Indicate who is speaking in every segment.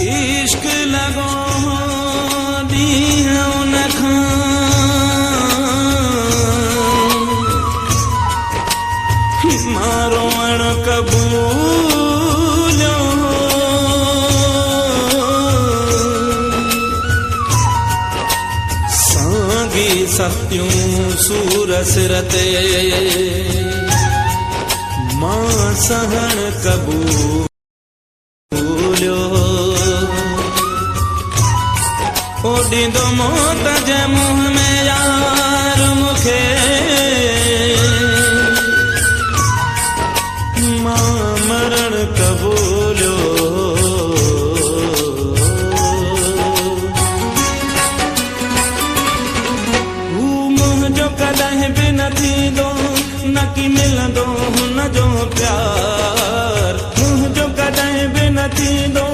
Speaker 1: इश्क लगो दी है उनखां मारो अण कबूलो सांगी सत्यूं सूर सिरते मां सहण कबूलो ओडींदो मौत जे मुंह में यार मुखे मां मरण कबूलो हू मुंहिंजो कॾहिं बि न थींदो न की मिलंदो हुन जो प्यार मुंहिंजो कॾहिं बि न थींदो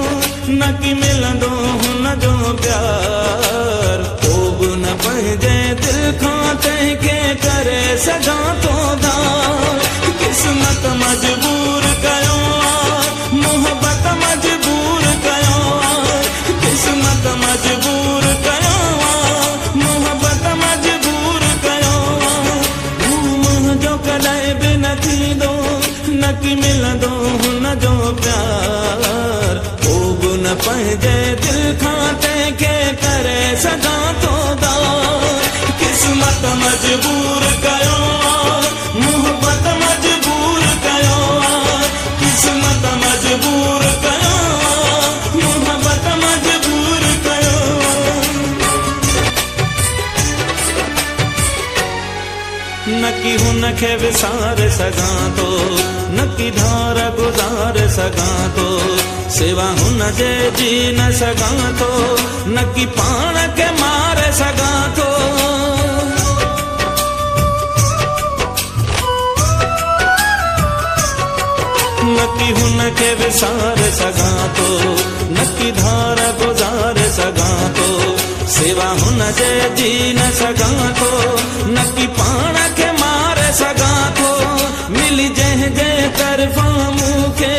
Speaker 1: न की मिलंदो हुन जो प्यार को बि न पंहिंजे दिल खां तंहिंखे करे सघां थो दार किस्मत मजबूर कयो मोहब्बत मजबूर कयो किस्मत मजबूर कयो मोहब्बत मजबूर कयो हू मुंहिंजो कॾहिं बि न थींदो न की मिलंदो हुन जो प्यार को बि न पंहिंजे दिल खां तंहिंखे करे सघां थो दार किस्मत मजबूर कयो मोहब्बत मजबूर कयो किस्मत मजबूर कयो मोहब्बत मजबूर कयो न की हुन खे विसारे सघां थो न की धार गुज़ारे सघां थो सिवा हुन जे जी न सघां थो न की पाण खे मारे सघां थो न की हुन खे विसारे सघां थो न की धार गुज़ारे सघां थो सिवा हुन जे जी न सघां थो न की पाण खे मारे सघां थो मिली जंहिंजे तरफ़ां मूंखे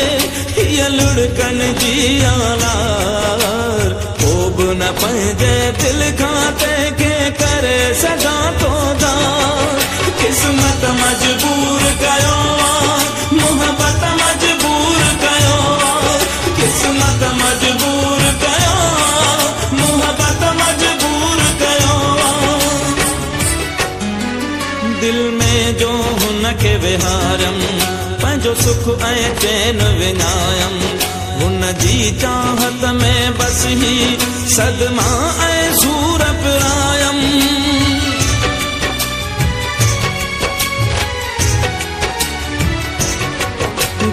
Speaker 1: हीअ लुड़कन जी आलार को बि न पंहिंजे दिल खां तंहिंखे करे सघां थो दार किस्मत मजबूर कयो मोहब्बत मजबूर कयो किस्मत मजबूर कयो मोहब्बत मजबूर कयो दिल में जो हुन खे विहारम पंहिंजो सुख ऐं चैन विञायम हुन जी चाहत में बस ही सदमा ऐं सूर पिरायम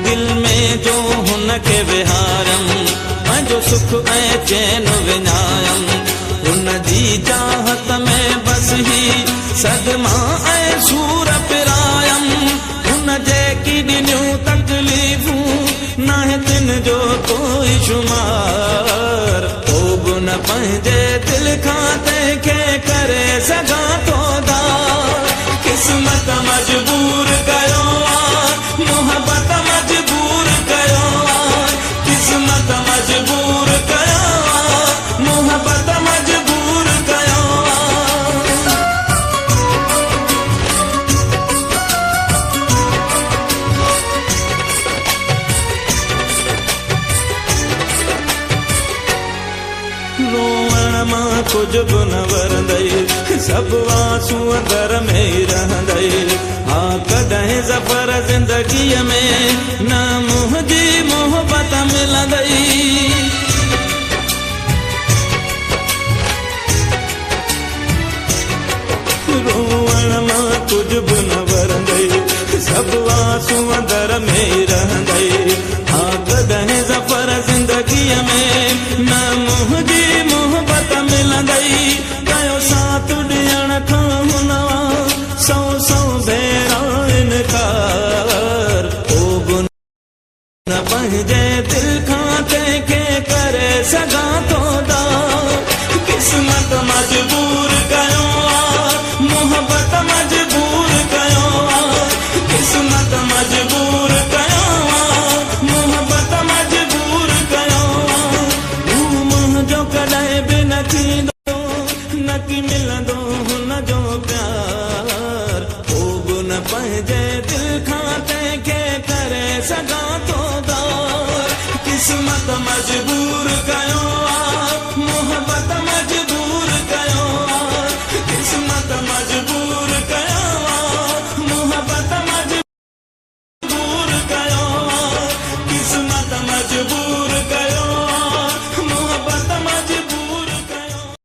Speaker 1: दिल में जो हुन खे विहारम पंहिंजो सुख ऐं चैन विञायम हुन जी चाहत में बस ही सदमा ऐं सूर पिरायम हुन जेकी ॾिनियूं तकलीफ़ूं नाहे तिन जो कोई शुमार को बि न पंहिंजे दिल खां तंहिंखे करे सघां थो दार किस्मत मजबूर कयो मोहब्बत मजबूर कयो किस्मत मजबूर कयो मोहब्बत मजबूर कयो रोअण मां कुझु बि न वरंदई सभु आंसू घर में ई रहंदई हा कॾहिं ज़फ़र ज़िंदगीअ में न मुंहिंजी मोहब्बत मिलंदई रोअण मां कुझु बि न वरंदई सभु आंसू घर में ई रहंदई हा कॾहिं ज़फ़र ज़िंदगीअ में न मुंहिंजी मोहब्बत मिलंदई कयो साथ ॾियण खां हुनवा सौ सौ भेरा इनकार को बि न पंहिंजे दिल खां तंहिंखे करे सघां थो दार किस्मत मजबूर कयो मोहब्बत मजबूर कयो किस्मत मजबूर कयो मोहब्बत मजबूर कयो थींदो न की मिलंदो हुन जो प्यार को बि न पंहिंजे दिल खां तंहिंखे करे सघां थो दार किस्मत मजबूर कयो